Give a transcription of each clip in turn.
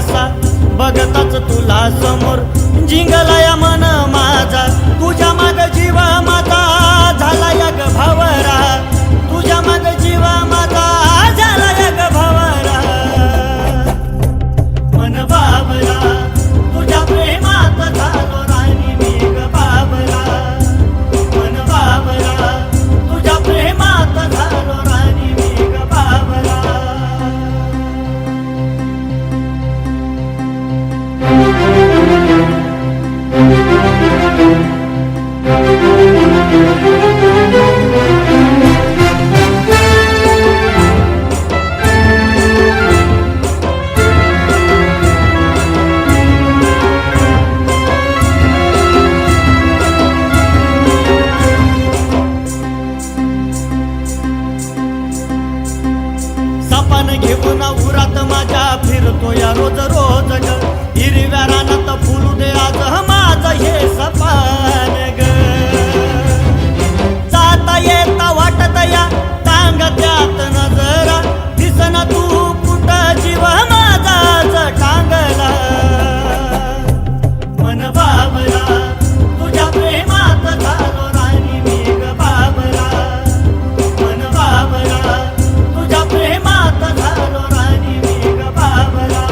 कसा बघताच तुला समोर जिंगलाया मन माझा तुझ्या माग जीवा माझा झाला या ग भावरा तुझ्या माग जीवा माझा झाला या ग भावरा मन बाबरा तुझ्या प्रेमात झालो राणी मी ग बाबरा मन बाबरा तुझ्या प्रेमात झालो राणी मी ग बाबरा सपन घेऊन उरात माझ्या फिरतो या रोज रोज ग हिरव्या रानात फुलू दे आज माझं हे सपान ग जाता येता वाटत या टांग त्यात नजरा दिसन तू कुठं जीव माझा टांगला मन बाबरा तुझ्या प्रेमात झालो राणी मी ग बाबरा मन बाबरा तुझ्या प्रेमात झालो राणी मी ग बाबरा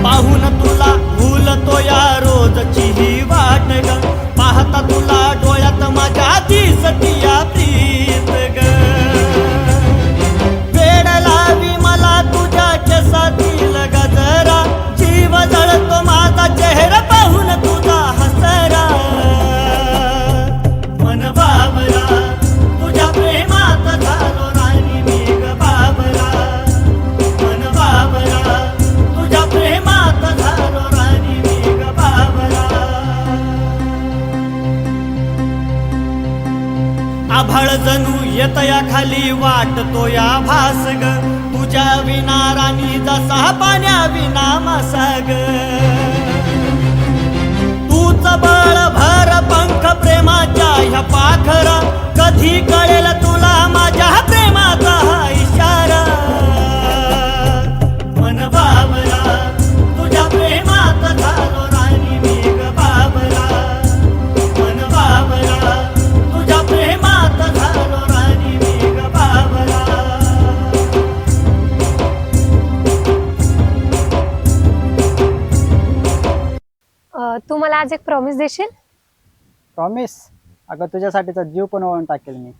पाहून तुला भूलतो या रोजची ही वाट ग पाहता तुला डोळ्यात माझ्या दिसती या प्रीत ग वेड लावी मला तुझ्या केसातील गजरा जीव जळतो माझा चेहरा पाहून तुझा हसरा मन बाबरा तुझ्या प्रेमात झालो राणी मी ग बाबरा मन बाबरा तुझ्या प्रेमात झालो राणी मी ग बाबरा आभाळ जणू येतया खाली वाटतो या भास ग तुझ्या विना राणी जसा पाण्या विना मासाग तूच बळ भर पंख प्रेमाच्या ह्या पाखरा कधी कळेल तुला माझ्या प्रेमाचा हा इशारा मन बाबरा तुझ्या प्रेमात झालो राणी मी ग बाबरा मन बाबरा तुझ्या प्रेमात झालो राणी मी ग बाबरा तू मला आज एक प्रॉमिस देशील? प्रॉमिस? अगं तुझ्यासाठीचा जीव पण ओळून टाकेल मी.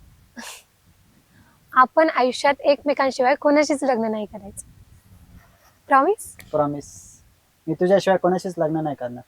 आपण आयुष्यात एकमेकांशिवाय कोणाशीच लग्न नाही करायचं. प्रॉमिस? प्रॉमिस. मी तुझ्याशिवाय कोणाशीच लग्न नाही करणार.